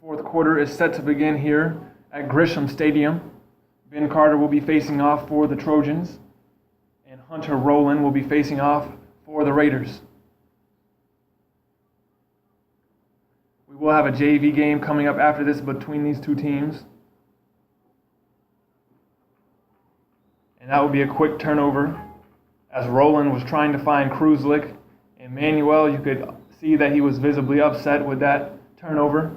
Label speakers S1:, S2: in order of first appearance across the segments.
S1: Fourth quarter is set to begin here at Grisham Stadium. Ben Carter will be facing off for the Trojans, and Hunter Rowland will be facing off for the Raiders. We will have a JV game coming up after this between these two teams. And that will be a quick turnover as Rowland was trying to find Kruzlik. And Manuel, you could see that he was visibly upset with that turnover.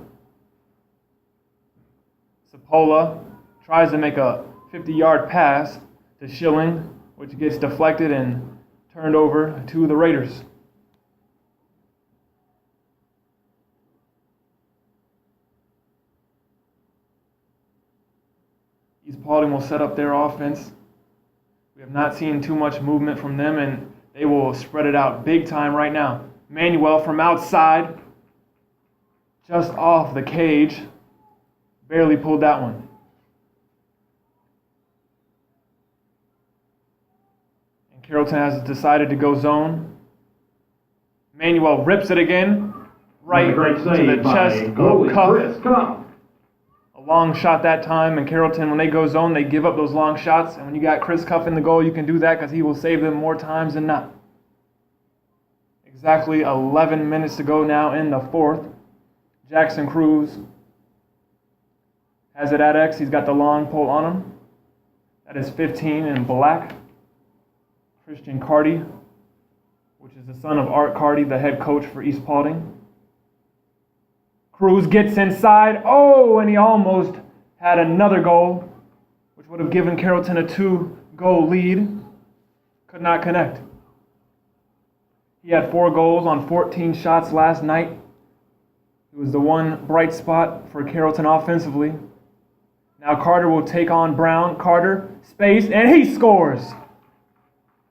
S1: Sapola tries to make a 50-yard pass to Schilling, which gets deflected and turned over to the Raiders. East Paulding will set up their offense. We have not seen too much movement from them, and they will spread it out big time right now. Manuel from outside, just off the cage, barely pulled that one. And Carrollton has decided to go zone. Manuel rips it again, right to the chest of Cuff. A long shot that time, and Carrollton, when they go zone, they give up those long shots. And when you got Chris Cuff in the goal, you can do that because he will save them more times than not. Exactly 11 minutes to go now in the fourth. Jackson Cruz has it at X. He's got the long pole on him. That is 15 in black. Christian Carty, which is the son of Art Carty, the head coach for East Paulding. Cruz gets inside. Oh, and he almost had another goal, which would have given Carrollton a 2-goal lead. Could not connect. He had 4 goals on 14 shots last night. He was the one bright spot for Carrollton offensively. Now Carter will take on Brown. Carter, space, and he scores.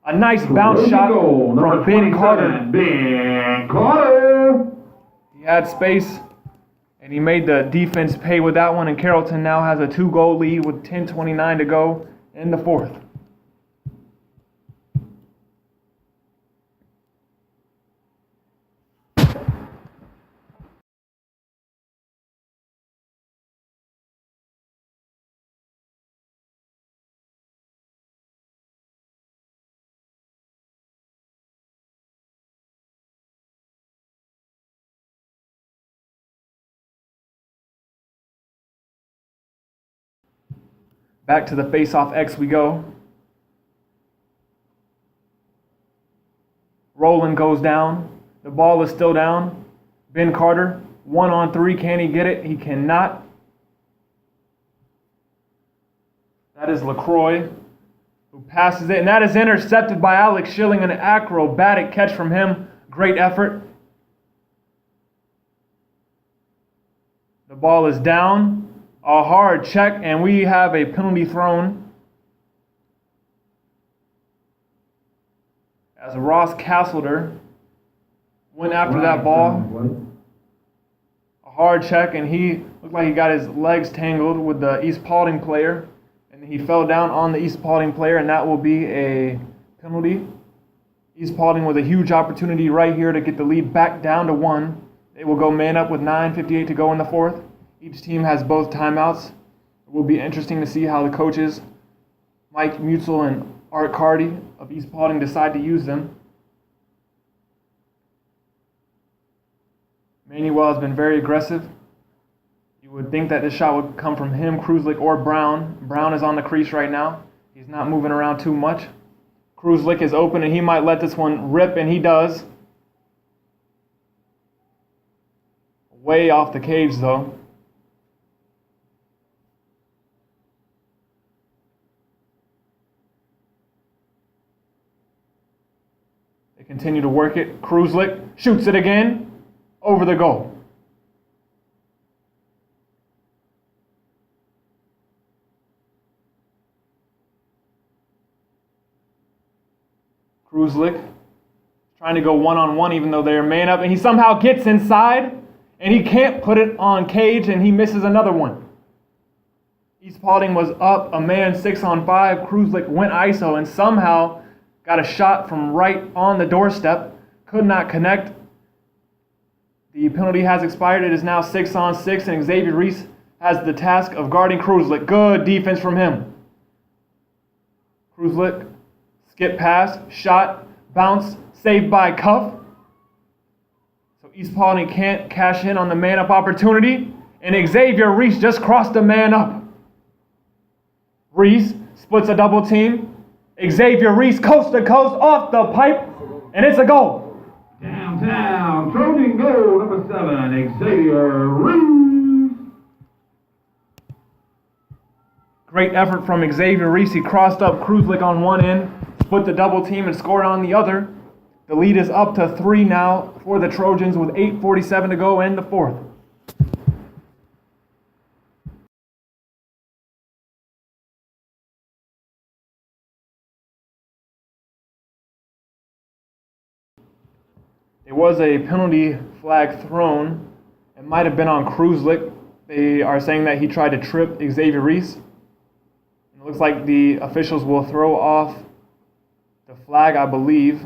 S1: A nice bounce shot from Ben Carter.
S2: Ben Carter!
S1: He had space, and he made the defense pay with that one, and Carrollton now has a 2-goal lead with 10:29 to go in the fourth. Back to the face-off X we go. Rowland goes down. The ball is still down. Ben Carter, 1-on-3. Can he get it? He cannot. That is LaCroix who passes it, and that is intercepted by Alex Schilling. An acrobatic catch from him. Great effort. The ball is down. A hard check, and we have a penalty thrown as Ross Castleter went after that ball. A hard check, and he looked like he got his legs tangled with the East Paulding player, and he fell down on the East Paulding player, and that will be a penalty. East Paulding with a huge opportunity right here to get the lead back down to 1. They will go man up with 9:58 to go in the fourth. Each team has both timeouts. It will be interesting to see how the coaches, Mike Mutzel and Art Carty of East Paulding, decide to use them. Manuel has been very aggressive. You would think that this shot would come from him, Kruzlik, or Brown. Brown is on the crease right now. He's not moving around too much. Kruzlik is open, and he might let this one rip, and he does. Way off the cage, though. They continue to work it. Kruzlik shoots it again over the goal. Kruzlik trying to go one-on-one even though they're man up, and he somehow gets inside, and he can't put it on cage, and he misses another one. East Paulding was up a man 6-on-5. Kruzlik went ISO and somehow got a shot from right on the doorstep. Could not connect. The penalty has expired. It is now 6-on-6, and Xavier Reese has the task of guarding Kruzlik. Good defense from him. Kruzlik, skip pass, shot, bounce, saved by Cuff. So East Paulding can't cash in on the man-up opportunity, and Xavier Reese just crossed the man up. Reese splits a double team. Xavier Reese coast to coast off the pipe, and it's a goal.
S2: Downtown, Trojan goal, number 7, Xavier Reese.
S1: Great effort from Xavier Reese. He crossed up Kruzlik on one end, split the double team, and scored on the other. The lead is up to 3 now for the Trojans with 8:47 to go in the fourth. There was a penalty flag thrown. It might have been on Kruzlik. They are saying that he tried to trip Xavier Reese. It looks like the officials will throw off the flag, I believe.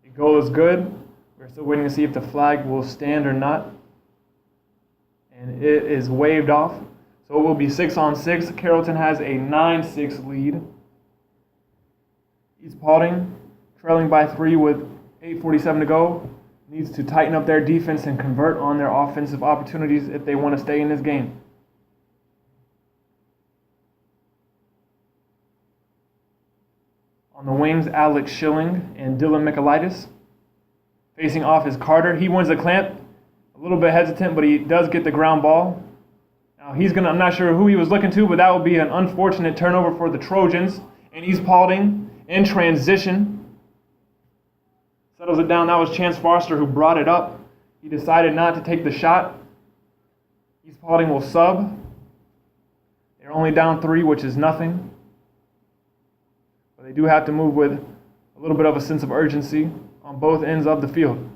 S1: The goal is good. We're still waiting to see if the flag will stand or not. And it is waved off. So it will be 6-on-6. Carrollton has a 9-6 lead. East Paulding, trailing by 3 with 8:47 to go, needs to tighten up their defense and convert on their offensive opportunities if they want to stay in this game. On the wings, Alex Schilling and Dylan Michaelitis. Facing off is Carter. He wins the clamp. A little bit hesitant, but he does get the ground ball. Now I'm not sure who he was looking to, but that would be an unfortunate turnover for the Trojans. And East Paulding in transition settles it down. That was Chance Foster who brought it up. He decided not to take the shot. East Paulding will sub. They're only down 3, which is nothing. But they do have to move with a little bit of a sense of urgency on both ends of the field.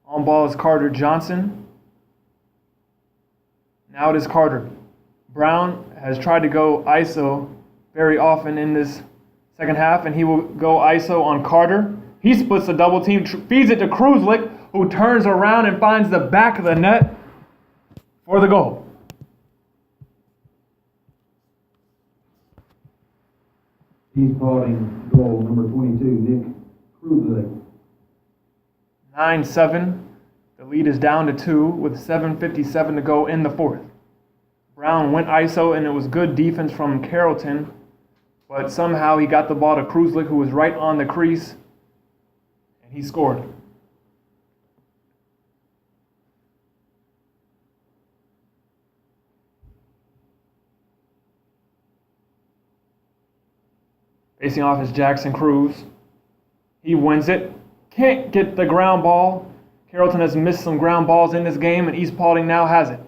S1: On ball is Carter Johnson. Now it is Carter. Brown has tried to go ISO very often in this second half, and he will go ISO on Carter. He splits the double team, feeds it to Kruzlik, who turns around and finds the back of the net for the goal.
S2: East Paulding goal, number 22, Nick Kruzlik.
S1: 9-7. The lead is down to 2 with 7:57 to go in the fourth. Brown went ISO, and it was good defense from Carrollton, but somehow he got the ball to Kruzlik, who was right on the crease, and he scored. Facing off is Jackson Cruz. He wins it. Can't get the ground ball. Carrollton has missed some ground balls in this game, and East Paulding now has it.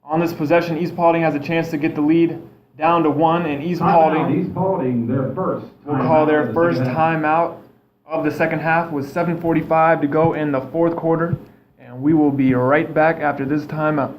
S1: On this possession, East Paulding has a chance to get the lead down to 1, and East Paulding
S2: their first
S1: will call their first timeout of the second half with 7:45 to go in the fourth quarter, and we will be right back after this timeout.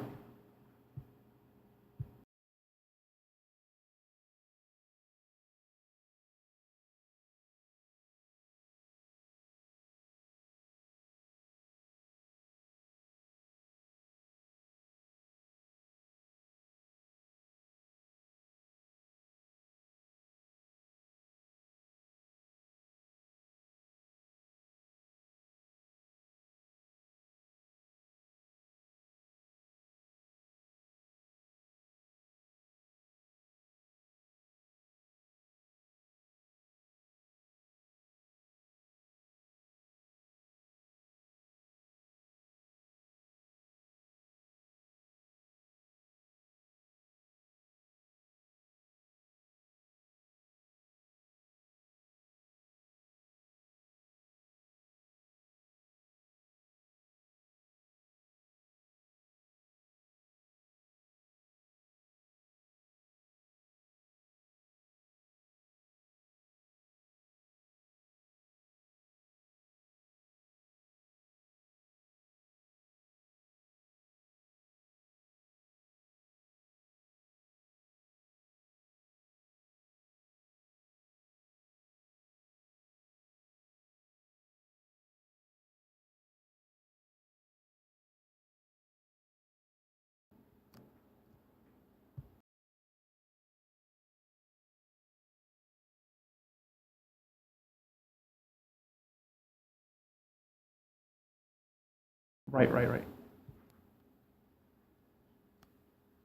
S1: Right.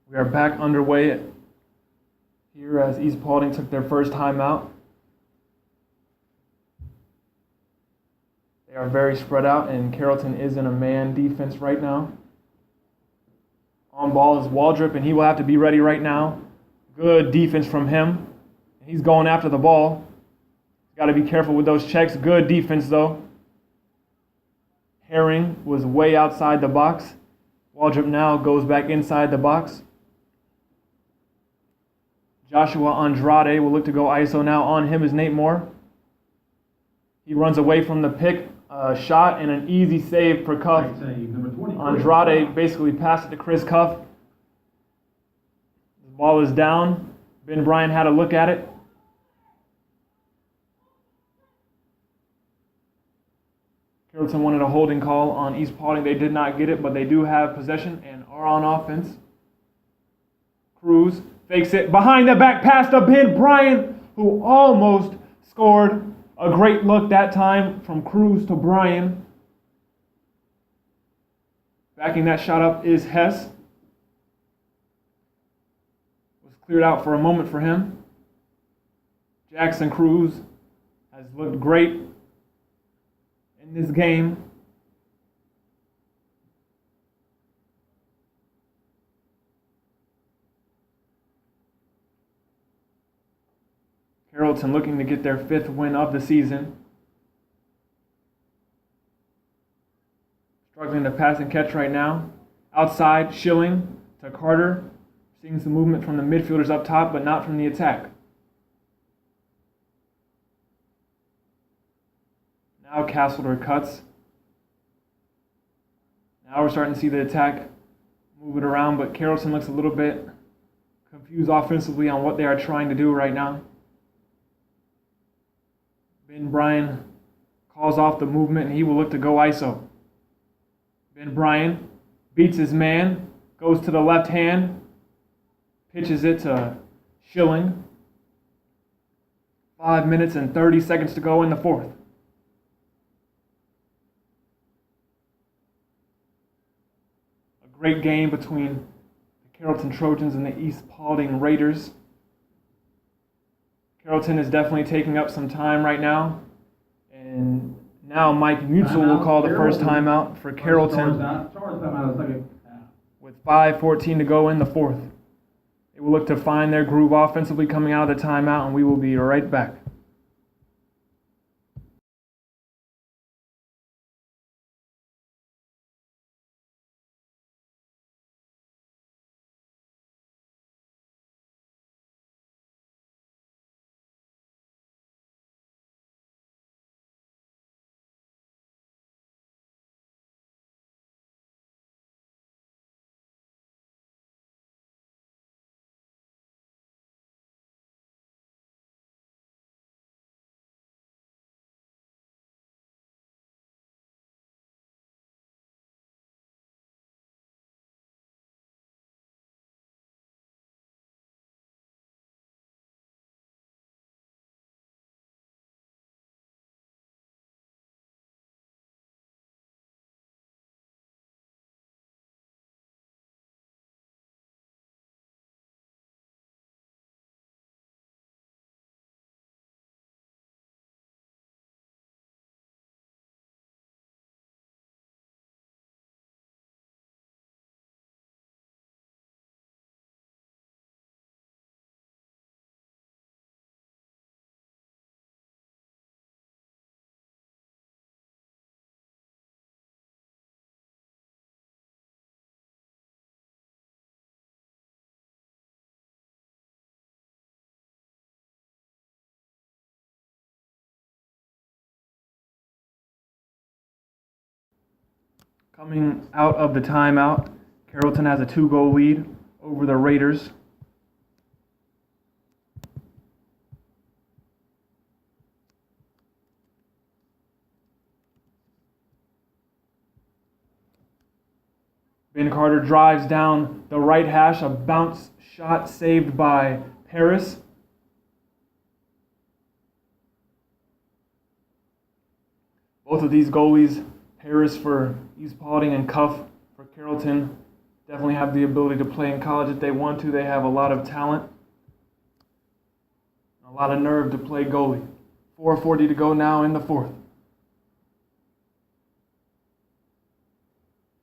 S1: We are back underway here as East Paulding took their first timeout. They are very spread out, and Carrollton is in a man defense right now. On ball is Waldrop, and he will have to be ready right now. Good defense from him. He's going after the ball. Got to be careful with those checks. Good defense, though. Herring was way outside the box. Waldrop now goes back inside the box. Joshua Andrade will look to go ISO now. On him is Nate Moore. He runs away from the pick. Shot and an easy save for Cuff. Andrade basically passed it to Chris Cuff. The ball is down. Ben Bryan had a look at it. Carrollton wanted a holding call on East Paulding. They did not get it, but they do have possession and are on offense. Cruz fakes it behind the back pass to Ben Bryan, who almost scored. A great look that time from Cruz to Bryan. Backing that shot up is Hess. Was cleared out for a moment for him. Jackson Cruz has looked great in this game. Carrollton looking to get their 5th win of the season. Struggling to pass and catch right now. Outside, Schilling to Carter. Seeing some movement from the midfielders up top, but not from the attack. Now Castleton cuts. Now we're starting to see the attack move it around, but Carrollton looks a little bit confused offensively on what they are trying to do right now. Ben Bryan calls off the movement, and he will look to go ISO. Ben Bryan beats his man, goes to the left hand, pitches it to Schilling. 5 minutes and 30 seconds to go in the 4th. A great game between the Carrollton Trojans and the East Paulding Raiders. Carrollton is definitely taking up some time right now. And now Mike Mutzel will call the first timeout for Carrollton with 5:14 to go in the 4th. They will look to find their groove offensively coming out of the timeout, and we will be right back. Coming out of the timeout, Carrollton has a 2-goal lead over the Raiders. Ben Carter drives down the right hash, a bounce shot saved by Paris. Both of these goalies Harris for East Paulding and Cuff for Carrollton definitely have the ability to play in college if they want to. They have a lot of talent, a lot of nerve to play goalie. 4:40 to go now in the fourth.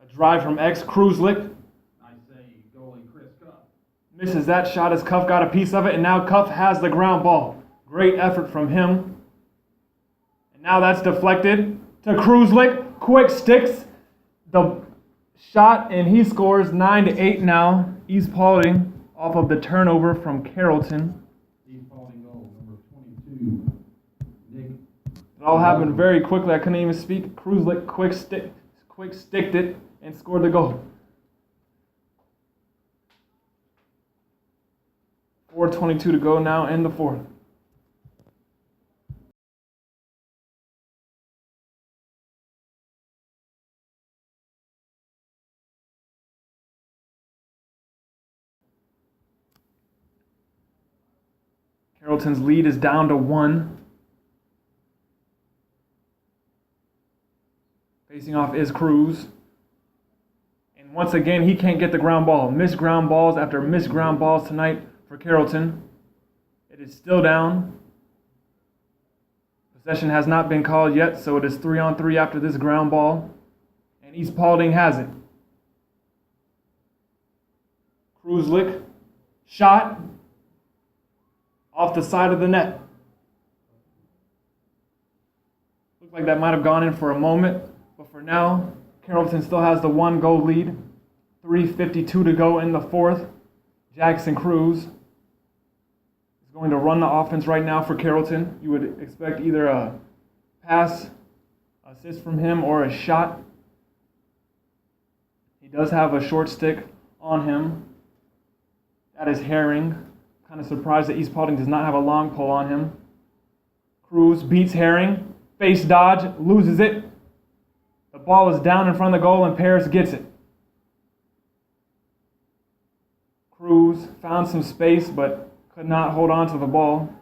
S1: A drive from Kruzlik.
S2: Nice save, goalie Chris Cuff.
S1: Misses that shot as Cuff got a piece of it, and now Cuff has the ground ball. Great effort from him. And now that's deflected to Kruzlik. Quick sticks the shot, and he scores 9-8 now. East Paulding off of the turnover from Carrollton.
S2: East Paulding goal, number 22, Nick.
S1: It all happened very quickly. I couldn't even speak. Kruzlik quick sticked it and scored the goal. 4:22 to go now in the fourth. Carrollton's lead is down to 1. Facing off is Cruz. And once again, he can't get the ground ball. Missed ground balls after missed ground balls tonight for Carrollton. It is still down. Possession has not been called yet, so it is 3-on-3 after this ground ball. And East Paulding has it. Kruzlik, shot off the side of the net. Looked like that might have gone in for a moment, but for now, Carrollton still has the 1-goal lead. 3:52 to go in the fourth. Jackson Cruz is going to run the offense right now for Carrollton. You would expect either a pass, assist from him, or a shot. He does have a short stick on him. That is Herring. Kind of surprised that East Paulding does not have a long pole on him. Cruz beats Herring. Face dodge, loses it. The ball is down in front of the goal and Paris gets it. Cruz found some space but could not hold on to the ball.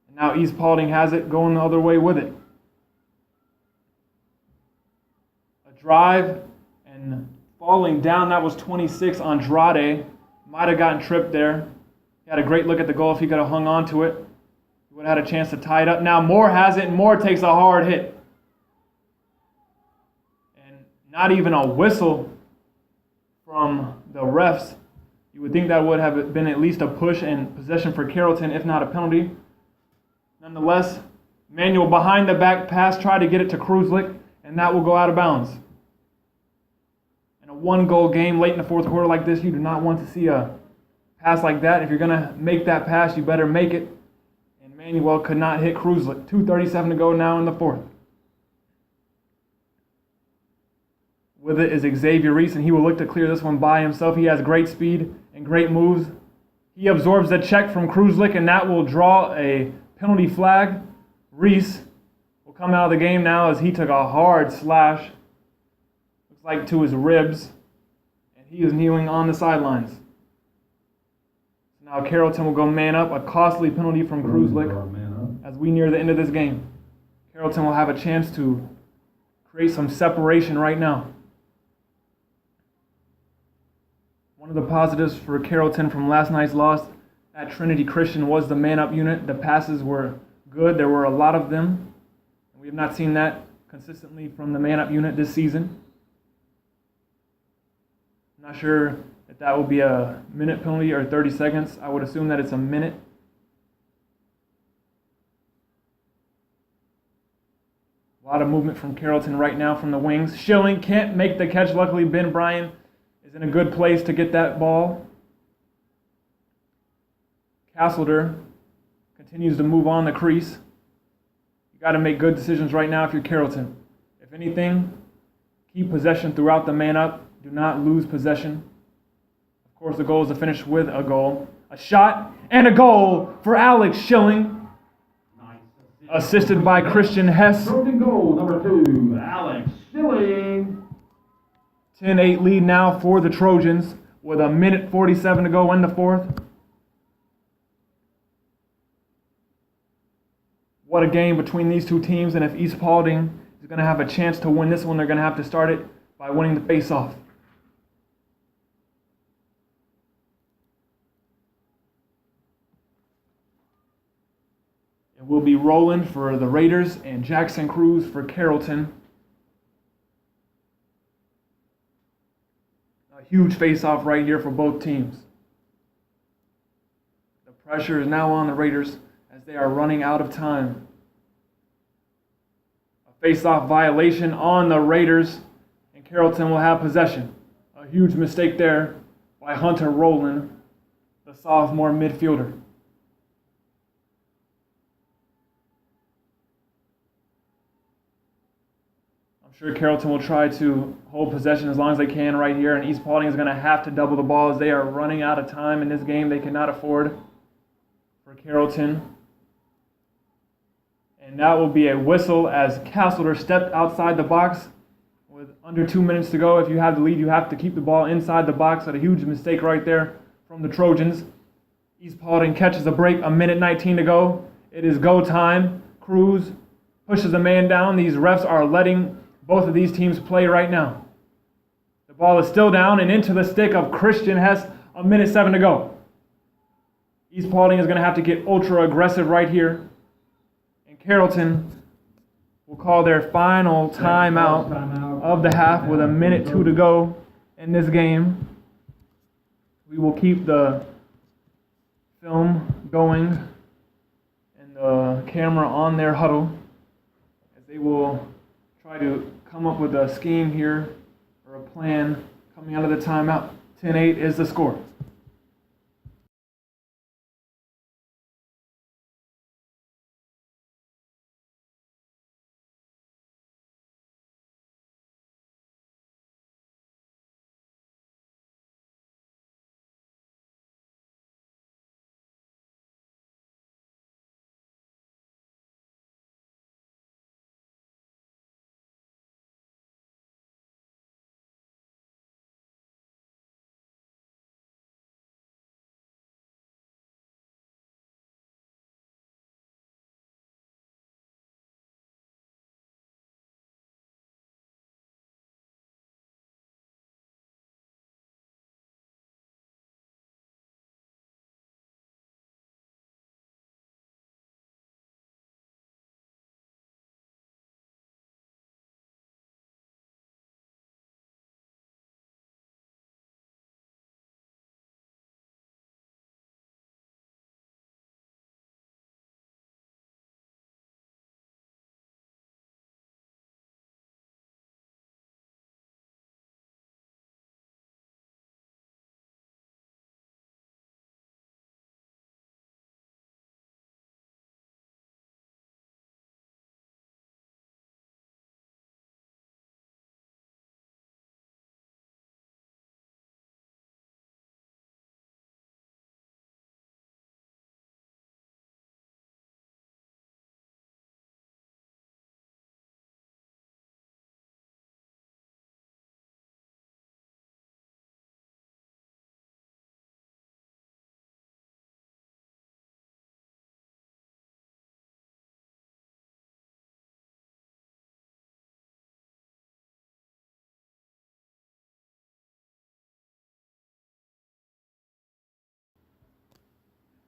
S1: And now East Paulding has it, going the other way with it. A drive and falling down, that was 26 Andrade. Might have gotten tripped there. He had a great look at the goal. If he could have hung on to it, he would have had a chance to tie it up. Now Moore has it, and Moore takes a hard hit. And not even a whistle from the refs. You would think that would have been at least a push and possession for Carrollton, if not a penalty. Nonetheless, Manuel behind the back pass, tried to get it to Kruzlik, and that will go out of bounds. A 1-goal game late in the fourth quarter like this, you do not want to see a pass like that. If you're going to make that pass, you better make it. And Manuel could not hit Kruzlik. 2:37 to go now in the fourth. With it is Xavier Reese, and he will look to clear this one by himself. He has great speed and great moves. He absorbs the check from Kruzlik, and that will draw a penalty flag. Reese will come out of the game now as he took a hard slash, like to his ribs, and he is kneeling on the sidelines. Now Carrollton will go man up, a costly penalty from Kruzlik as we near the end of this game. Carrollton will have a chance to create some separation right now. One of the positives for Carrollton from last night's loss at Trinity Christian was the man-up unit. The passes were good. There were a lot of them. We have not seen that consistently from the man-up unit this season. I'm not sure if that will be a minute penalty or 30 seconds. I would assume that it's a minute. A lot of movement from Carrollton right now from the wings. Schilling can't make the catch. Luckily, Ben Bryan is in a good place to get that ball. Castleter continues to move on the crease. You got to make good decisions right now if you're Carrollton. If anything, keep possession throughout the man-up. Do not lose possession. Of course, the goal is to finish with a goal. A shot and a goal for Alex Schilling.
S2: Nice.
S1: Assisted by Christian Hess.
S2: Broken goal, number 2, Alex Schilling.
S1: 10-8 lead now for the Trojans with a minute 47 to go in the fourth. What a game between these two teams, and if East Paulding is going to have a chance to win this one, they're going to have to start it by winning the face-off. It will be Roland for the Raiders and Jackson Cruz for Carrollton. A huge face-off right here for both teams. The pressure is now on the Raiders as they are running out of time. A face-off violation on the Raiders, and Carrollton will have possession. A huge mistake there by Hunter Roland, the sophomore midfielder. I'm sure Carrollton will try to hold possession as long as they can right here, and East Paulding is going to have to double the ball as they are running out of time in this game. They cannot afford for Carrollton. And that will be a whistle as Castleton stepped outside the box with under 2 minutes to go. If you have the lead, you have to keep the ball inside the box. At a huge mistake right there from the Trojans. East Paulding catches a break, 1:19 to go. It is go time. Cruz pushes a man down. These refs are letting both of these teams play right now. The ball is still down and into the stick of Christian Hess, 1:07 to go. East Paulding is going to have to get ultra aggressive right here. And Carrollton will call their final timeout of the half with 1:02 to go in this game. We will keep the film going and the camera on their huddle as they will try to come up with a scheme here or a plan coming out of the timeout. 10-8 is the score.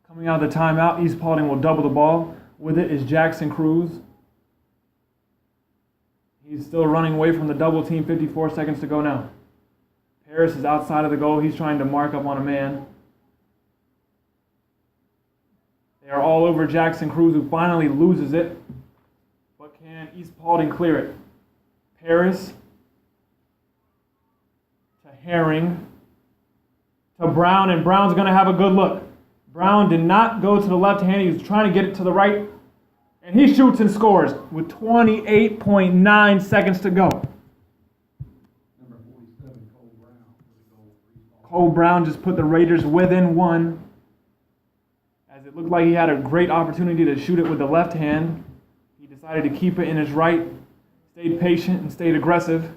S1: Coming out of the timeout, East Paulding will double the ball. With it is Jackson Cruz. He's still running away from the double team, 54 seconds to go now. Paris is outside of the goal. He's trying to mark up on a man. They are all over Jackson Cruz, who finally loses it. But can East Paulding clear it? Paris to Herring to Brown, and Brown's going to have a good look. Brown did not go to the left hand. He was trying to get it to the right. And he shoots and scores with 28.9 seconds to go.
S2: Number 47, Cole Brown, with a goal for East Paulding.
S1: Cole Brown just put the Raiders within one, as it looked like he had a great opportunity to shoot it with the left hand. He decided to keep it in his right, stayed patient and stayed aggressive.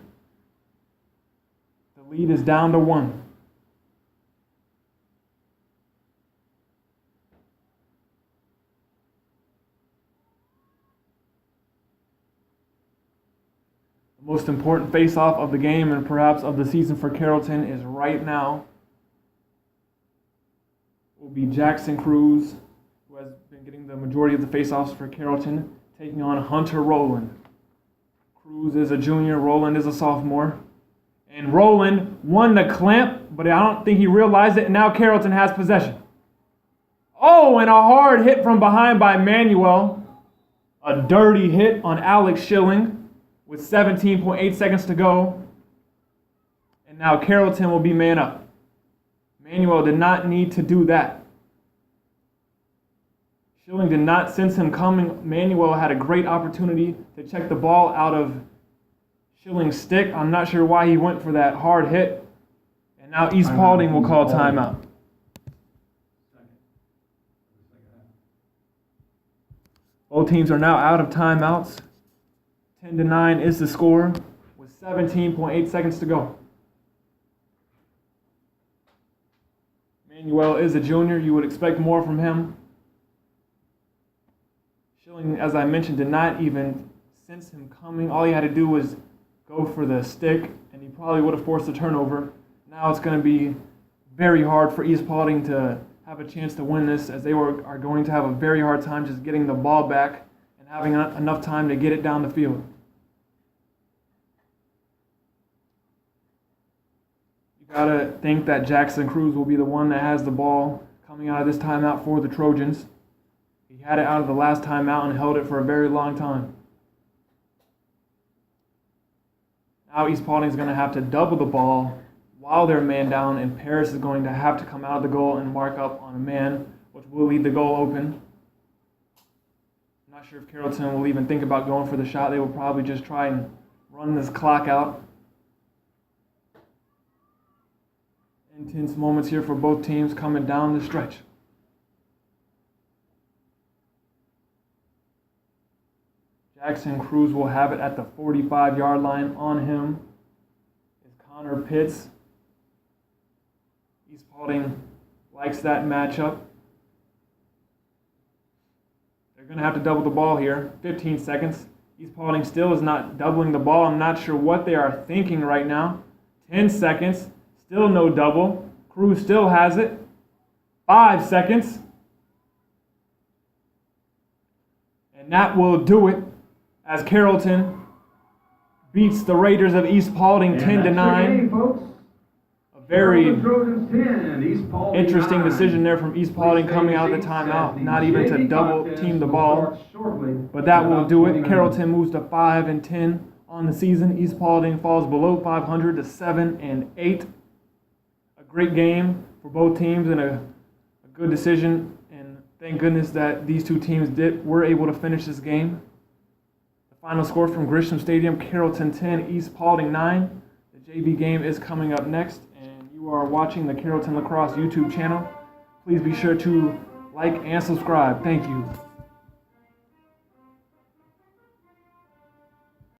S1: The lead is down to 1. The most important face-off of the game and perhaps of the season for Carrollton is right now. It will be Jackson Cruz, who has been getting the majority of the face-offs for Carrollton, taking on Hunter Rowland. Cruz is a junior, Rowland is a sophomore. And Rowland won the clamp, but I don't think he realized it, and now Carrollton has possession. Oh, and a hard hit from behind by Manuel. A dirty hit on Alex Schilling with 17.8 seconds to go. And now Carrollton will be man up. Manuel did not need to do that. Schilling did not sense him coming. Manuel had a great opportunity to check the ball out of Schilling's stick. I'm not sure why he went for that hard hit. And now East Paulding will call timeout. Both teams are now out of timeouts. 10-9 is the score with 17.8 seconds to go. Manuel is a junior. You would expect more from him. Schilling, as I mentioned, did not even sense him coming. All he had to do was go for the stick, and he probably would have forced a turnover. Now it's going to be very hard for East Paulding to have a chance to win this, as they are going to have a very hard time just getting the ball back and having enough time to get it down the field. You got to think that Jackson Cruz will be the one that has the ball coming out of this timeout for the Trojans. He had it out of the last timeout and held it for a very long time. Now East Paulding is going to have to double the ball while they're man down, and Paris is going to have to come out of the goal and mark up on a man, which will leave the goal open. I'm not sure if Carrollton will even think about going for the shot. They will probably just try and run this clock out. Intense moments here for both teams coming down the stretch. Jackson Cruz will have it at the 45-yard line. On him is Connor Pitts. East Paulding likes that matchup. They're going to have to double the ball here. 15 seconds. East Paulding still is not doubling the ball. I'm not sure what they are thinking right now. 10 seconds. Still no double. Cruz still has it. 5 seconds. And that will do it as Carrollton beats the Raiders of East Paulding 10-9. A very interesting decision there from East Paulding coming out of the timeout, not even to double team the ball. But that will do it. Carrollton moves to 5-10 on the season. East Paulding falls below 500 to 7-8. A great game for both teams and a good decision. And thank goodness that these two teams were able to finish this game. Final score from Grisham Stadium, Carrollton 10, East Paulding 9. The JV game is coming up next, and you are watching the Carrollton Lacrosse YouTube channel. Please be sure to like and subscribe. Thank you.